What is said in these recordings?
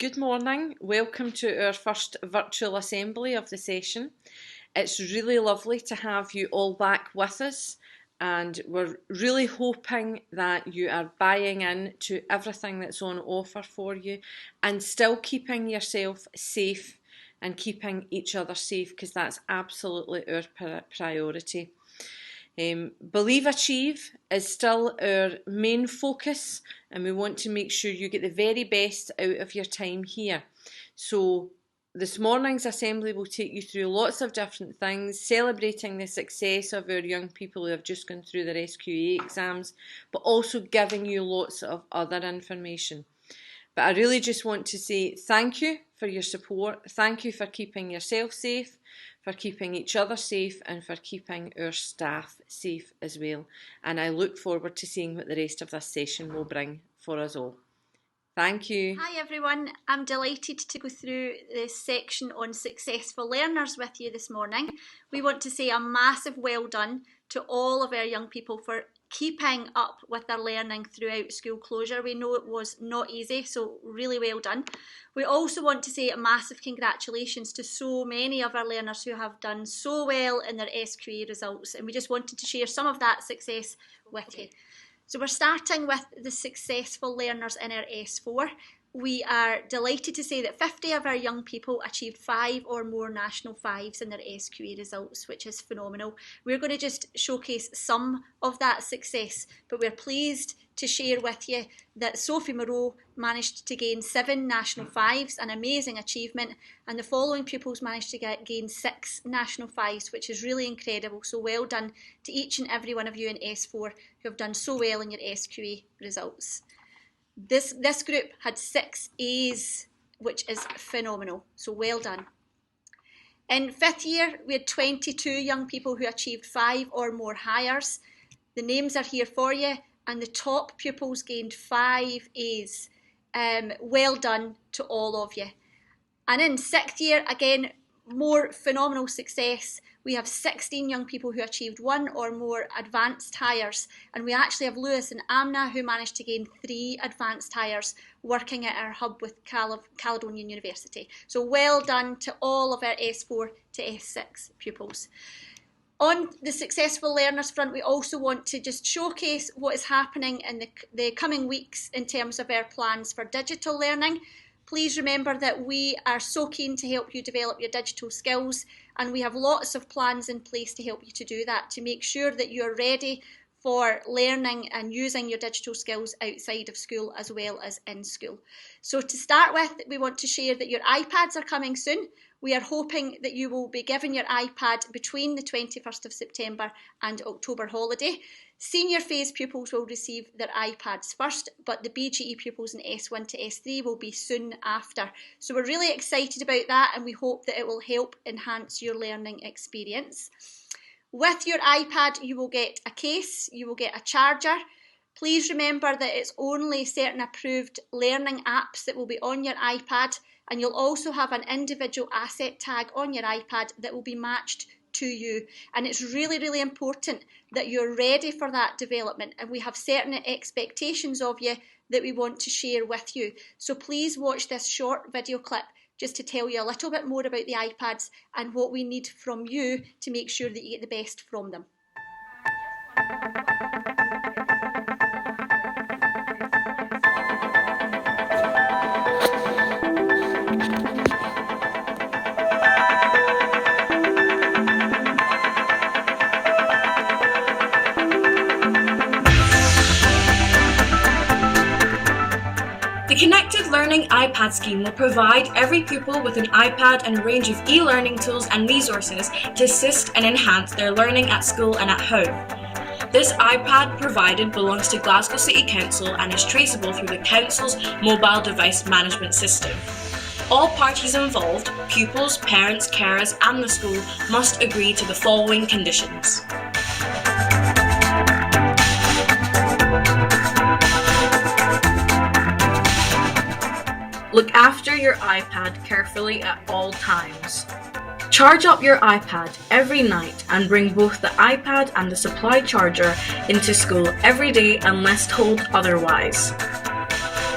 Good morning, welcome to our first virtual assembly of the session. It's really lovely to have you all back with us, and we're really hoping that you are buying in to everything that's on offer for you and still keeping yourself safe and keeping each other safe, because that's absolutely our priority. Believe Achieve is still our main focus, and we want to make sure you get the very best out of your time here. So this morning's assembly will take you through lots of different things, celebrating the success of our young people who have just gone through their SQA exams, but also giving you lots of other information. But I really just want to say thank you for your support, thank you for keeping yourself safe, for keeping each other safe, and for keeping our staff safe as well. And I look forward to seeing what the rest of this session will bring for us all. Thank you. Hi everyone, I'm delighted to go through this section on successful learners with you this morning. We want to say a massive well done to all of our young people for keeping up with their learning throughout school closure. We know it was not easy, so really well done. We also want to say a massive congratulations to so many of our learners who have done so well in their SQA results, and we just wanted to share some of that success with you. So we're starting with the successful learners in our S4. We are delighted to say that 50 of our young people achieved 5 or more national 5s in their SQA results, which is phenomenal. We're going to just showcase some of that success, but we're pleased to share with you that Sophie Moreau managed to gain 7 national 5s, an amazing achievement, and the following pupils managed to gain 6 national 5s, which is really incredible. So well done to each and every one of you in S4 who have done so well in your SQA results. This group had 6 A's, which is phenomenal, so well done. In 5th year, we had 22 young people who achieved 5 or more hires. The names are here for you, and the top pupils gained 5 A's. Well done to all of you. And in 6th year, again, more phenomenal success. We have 16 young people who achieved 1 or more advanced hires, and we actually have Lewis and Amna who managed to gain 3 advanced hires working at our hub with Caledonian University. So well done to all of our S4 to S6 pupils. On the successful learners front, we also want to just showcase what is happening in the coming weeks in terms of our plans for digital learning. Please remember that we are so keen to help you develop your digital skills, and we have lots of plans in place to help you to do that, to make sure that you're ready for learning and using your digital skills outside of school as well as in school. So to start with, we want to share that your iPads are coming soon. We are hoping that you will be given your iPad between the 21st of September and October holiday. Senior phase pupils will receive their iPads first, but the BGE pupils in S1 to S3 will be soon after. So we're really excited about that, and we hope that it will help enhance your learning experience. With your iPad, you will get a case, you will get a charger. Please remember that it's only certain approved learning apps that will be on your iPad, and you'll also have an individual asset tag on your iPad that will be matched to you. And it's really, really important that you're ready for that development, and we have certain expectations of you that we want to share with you. So please watch this short video clip just to tell you a little bit more about the iPads and what we need from you to make sure that you get the best from them. The Connected Learning iPad scheme will provide every pupil with an iPad and a range of e-learning tools and resources to assist and enhance their learning at school and at home. This iPad provided belongs to Glasgow City Council and is traceable through the Council's mobile device management system. All parties involved, pupils, parents, carers and the school, must agree to the following conditions. Look after your iPad carefully at all times. Charge up your iPad every night and bring both the iPad and the supply charger into school every day unless told otherwise.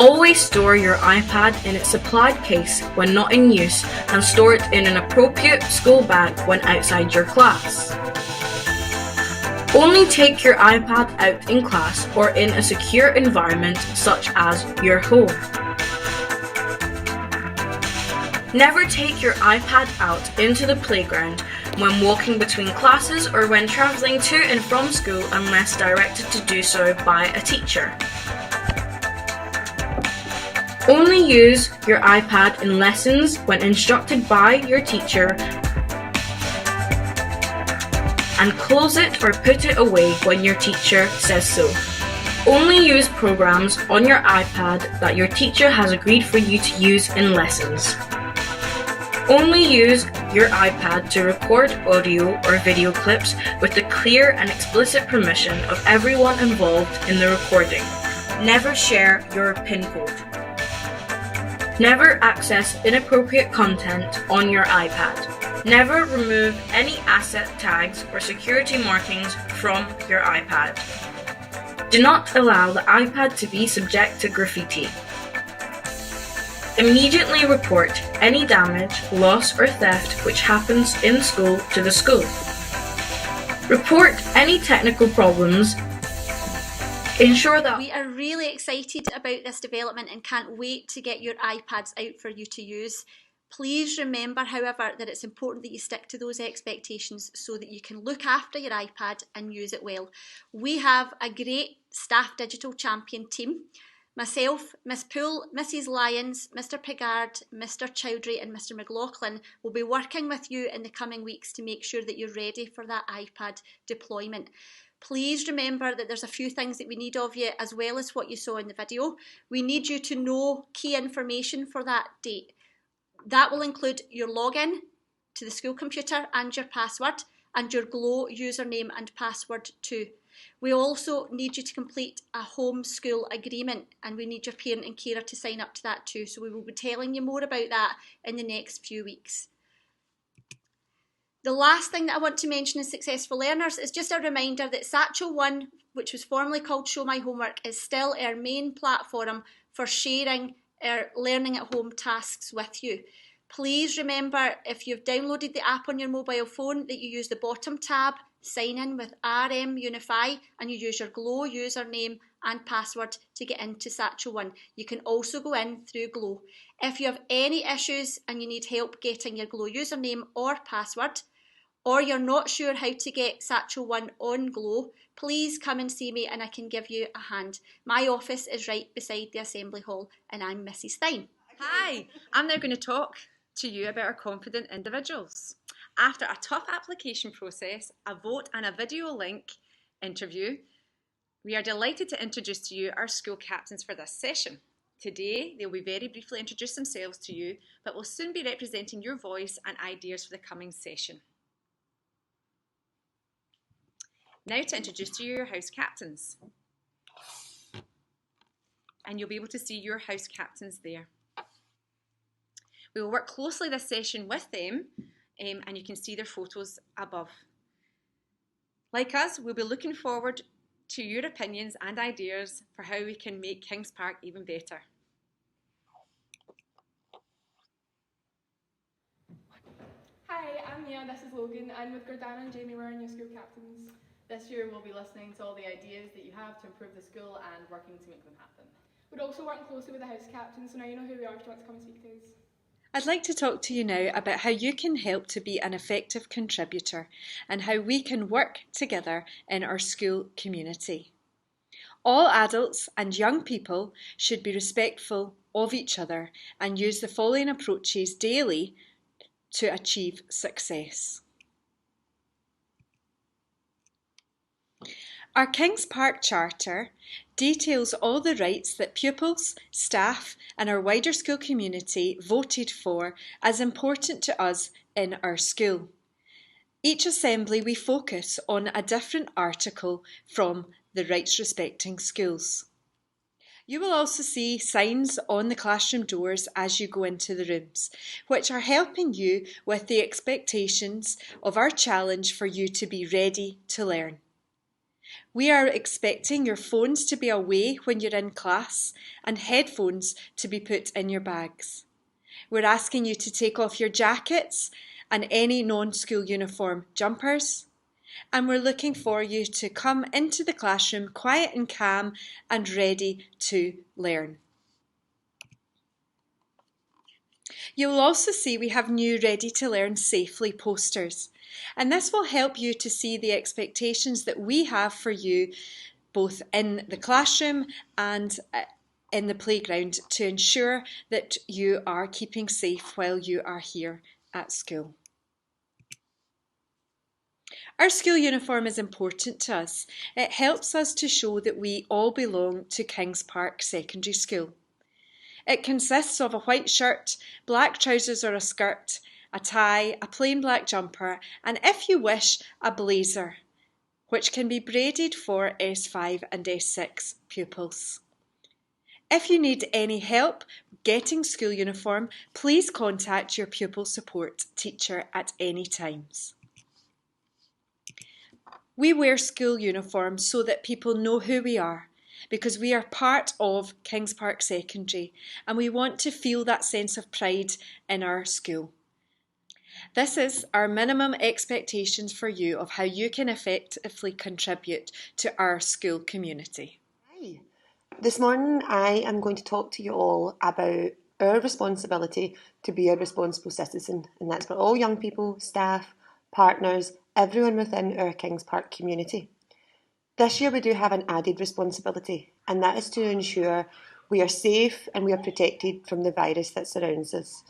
Always store your iPad in its supplied case when not in use and store it in an appropriate school bag when outside your class. Only take your iPad out in class or in a secure environment such as your home. Never take your iPad out into the playground when walking between classes or when travelling to and from school unless directed to do so by a teacher. Only use your iPad in lessons when instructed by your teacher and close it or put it away when your teacher says so. Only use programs on your iPad that your teacher has agreed for you to use in lessons. Only use your iPad to record audio or video clips with the clear and explicit permission of everyone involved in the recording. Never share your PIN code. Never access inappropriate content on your iPad. Never remove any asset tags or security markings from your iPad. Do not allow the iPad to be subject to graffiti. Immediately report any damage, loss or theft which happens in school to the school. Report any technical problems. Ensure that we are really excited about this development and can't wait to get your iPads out for you to use. Please remember, however, that it's important that you stick to those expectations so that you can look after your iPad and use it well. We have a great staff digital champion team. Myself, Miss Poole, Mrs Lyons, Mr Pigard, Mr Chowdhury and Mr McLaughlin will be working with you in the coming weeks to make sure that you're ready for that iPad deployment. Please remember that there's a few things that we need of you as well as what you saw in the video. We need you to know key information for that date. That will include your login to the school computer and your password and your Glow username and password too. We also need you to complete a home school agreement and we need your parent and carer to sign up to that too. So we will be telling you more about that in the next few weeks. The last thing that I want to mention in Successful Learners is just a reminder that Satchel One, which was formerly called Show My Homework, is still our main platform for sharing our learning at home tasks with you. Please remember, if you've downloaded the app on your mobile phone, that you use the bottom tab, sign in with RM Unify, and you use your Glow username and password to get into Satchel One. You can also go in through Glow. If you have any issues and you need help getting your Glow username or password, or you're not sure how to get Satchel One on Glow, please come and see me and I can give you a hand. My office is right beside the Assembly Hall and I'm Mrs Stein. Hi, I'm now going to talk to you about our confident individuals. After a tough application process, a vote and a video link interview, we are delighted to introduce to you our school captains for this session. Today, they'll be very briefly introduce themselves to you, but will soon be representing your voice and ideas for the coming session. Now to introduce to you your house captains. And you'll be able to see your house captains there. We will work closely this session with them and you can see their photos above. Like us, we'll be looking forward to your opinions and ideas for how we can make Kings Park even better. Hi, I'm Mia, this is Logan, and with Gordana and Jamie, we're your school captains. This year we'll be listening to all the ideas that you have to improve the school and working to make them happen. We're also working closely with the house captains, so now you know who we are if you want to come and speak to us. I'd like to talk to you now about how you can help to be an effective contributor and how we can work together in our school community. All adults and young people should be respectful of each other and use the following approaches daily to achieve success. Our Kings Park Charter details all the rights that pupils, staff and our wider school community voted for as important to us in our school. Each assembly we focus on a different article from the Rights Respecting Schools. You will also see signs on the classroom doors as you go into the rooms, which are helping you with the expectations of our challenge for you to be ready to learn. We are expecting your phones to be away when you're in class and headphones to be put in your bags. We're asking you to take off your jackets and any non-school uniform jumpers. And we're looking for you to come into the classroom quiet and calm and ready to learn. You'll also see we have new Ready to Learn Safely posters, and this will help you to see the expectations that we have for you both in the classroom and in the playground to ensure that you are keeping safe while you are here at school. Our school uniform is important to us. It helps us to show that we all belong to Kings Park Secondary School. It consists of a white shirt, black trousers or a skirt, a tie, a plain black jumper, and if you wish, a blazer, which can be braided for S5 and S6 pupils. If you need any help getting school uniform, please contact your pupil support teacher at any times. We wear school uniforms so that people know who we are, because we are part of Kings Park Secondary and we want to feel that sense of pride in our school. This is our minimum expectations for you of how you can effectively contribute to our school community. Hi. This morning I am going to talk to you all about our responsibility to be a responsible citizen, and that's for all young people, staff, partners, everyone within our Kings Park community. This year we do have an added responsibility, and that is to ensure we are safe and we are protected from the virus that surrounds us.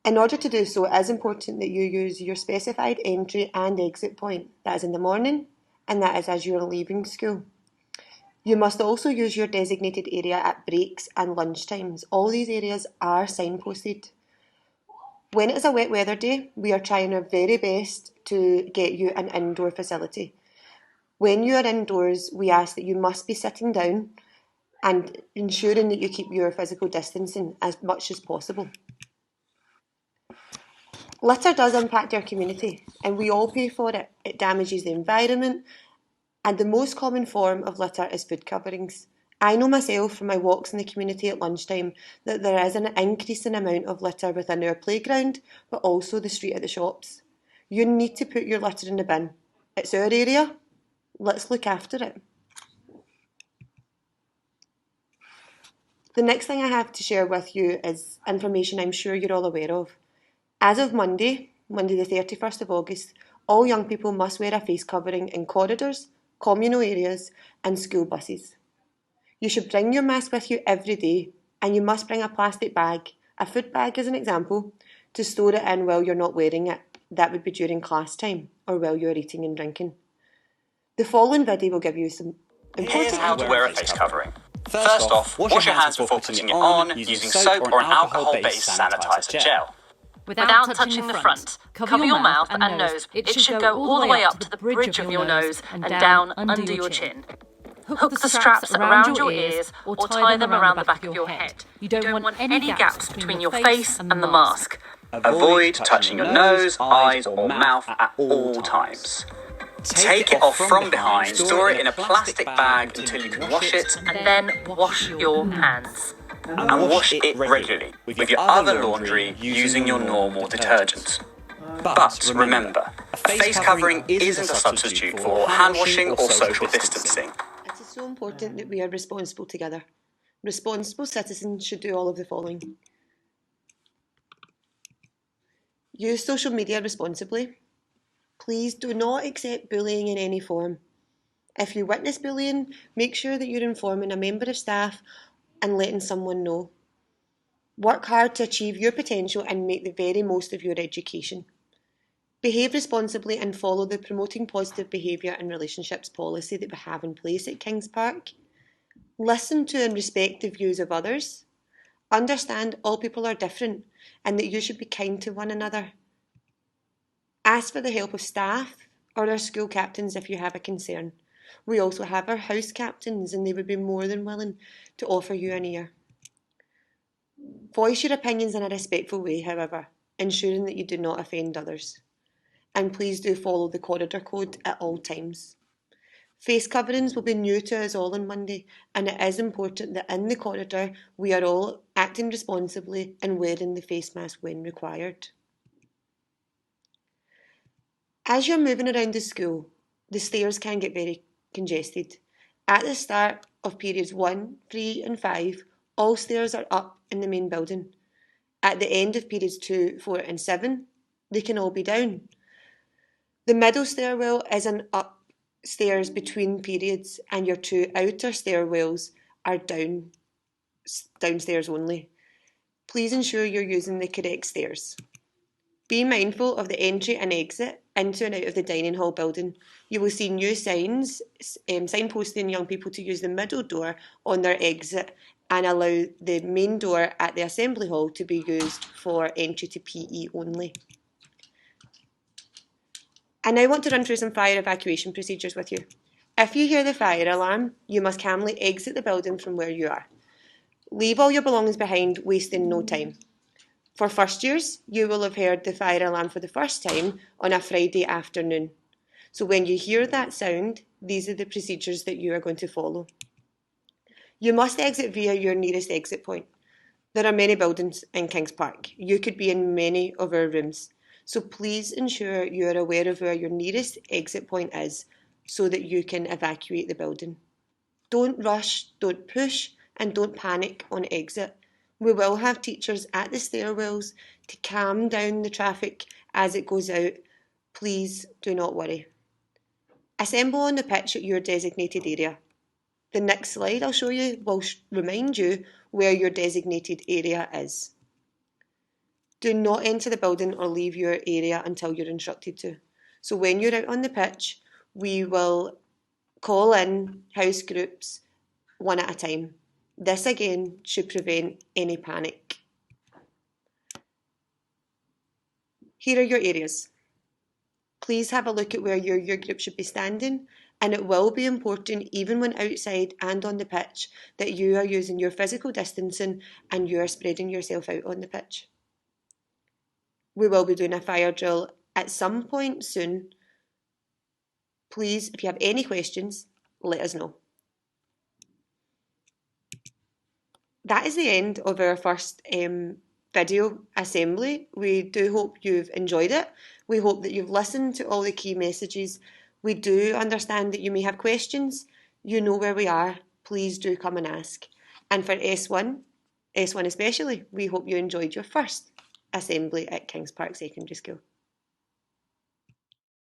In order to do so, it is important that you use your specified entry and exit point. That is in the morning, and that is as you are leaving school. You must also use your designated area at breaks and lunch times. All these areas are signposted. When it is a wet weather day, we are trying our very best to get you an indoor facility. When you are indoors, we ask that you must be sitting down and ensuring that you keep your physical distancing as much as possible. Litter does impact our community and we all pay for it. It damages the environment, and the most common form of litter is food coverings. I know myself from my walks in the community at lunchtime that there is an increasing amount of litter within our playground, but also the street at the shops. You need to put your litter in the bin. It's our area. Let's look after it. The next thing I have to share with you is information I'm sure you're all aware of. As of Monday the 31st of August, all young people must wear a face covering in corridors, communal areas and school buses. You should bring your mask with you every day, and you must bring a plastic bag, a food bag as an example, to store it in while you're not wearing it. That would be during class time or while you're eating and drinking. The following video will give you some important... Here's how to wear a face covering. First off, wash your hands before putting it on using soap or an alcohol-based sanitizer gel. Without touching the front, cover your mouth and nose. It should go all the way up to the bridge of your nose and down under your chin. Hook the straps around your ears or tie them around the back of your head. You don't want any gaps between your face and the mask. Avoid touching your nose, eyes or mouth at all times. Take it off from behind, store it in a plastic bag until you can wash it, And then wash your hands. and wash it regularly with your other laundry using your normal detergent. But remember, a face covering isn't a substitute for hand washing or social distancing. It is so important that we are responsible together. Responsible citizens should do all of the following. Use social media responsibly. Please do not accept bullying in any form. If you witness bullying, make sure that you're informing a member of staff and letting someone know. Work hard to achieve your potential and make the very most of your education. Behave responsibly and follow the Promoting Positive Behaviour and Relationships policy that we have in place at Kings Park. Listen to and respect the views of others. Understand all people are different and that you should be kind to one another. Ask for the help of staff or our school captains if you have a concern. We also have our house captains and they would be more than willing to offer you an ear. Voice your opinions in a respectful way, however, ensuring that you do not offend others. And please do follow the corridor code at all times. Face coverings will be new to us all on Monday, and it is important that in the corridor we are all acting responsibly and wearing the face mask when required. As you're moving around the school, the stairs can get very congested. At the start of periods 1, 3 and 5, all stairs are up in the main building. At the end of periods 2, 4 and 7, they can all be down. The middle stairwell is an upstairs between periods, and your 2 outer stairwells are downstairs only. Please ensure you're using the correct stairs. Be mindful of the entry and exit into and out of the dining hall building. You will see new signs signposting young people to use the middle door on their exit and allow the main door at the assembly hall to be used for entry to PE only. I now want to run through some fire evacuation procedures with you. If you hear the fire alarm, you must calmly exit the building from where you are. Leave all your belongings behind, wasting no time. For first years, you will have heard the fire alarm for the first time on a Friday afternoon. So when you hear that sound, these are the procedures that you are going to follow. You must exit via your nearest exit point. There are many buildings in Kings Park. You could be in many of our rooms. So please ensure you are aware of where your nearest exit point is so that you can evacuate the building. Don't rush, don't push, and don't panic on exit. We will have teachers at the stairwells to calm down the traffic as it goes out. Please do not worry. Assemble on the pitch at your designated area. The next slide I'll show you will remind you where your designated area is. Do not enter the building or leave your area until you're instructed to. So when you're out on the pitch, we will call in house groups one at a time. This again should prevent any panic. Here are your areas. Please have a look at where your group should be standing, and it will be important, even when outside and on the pitch, that you are using your physical distancing and you are spreading yourself out on the pitch. We will be doing a fire drill at some point soon. Please, if you have any questions, let us know. That is the end of our first video assembly. We do hope you've enjoyed it. We hope that you've listened to all the key messages. We do understand that you may have questions. You know where we are. Please do come and ask. And for S1 especially, we hope you enjoyed your first assembly at Kings Park Secondary School.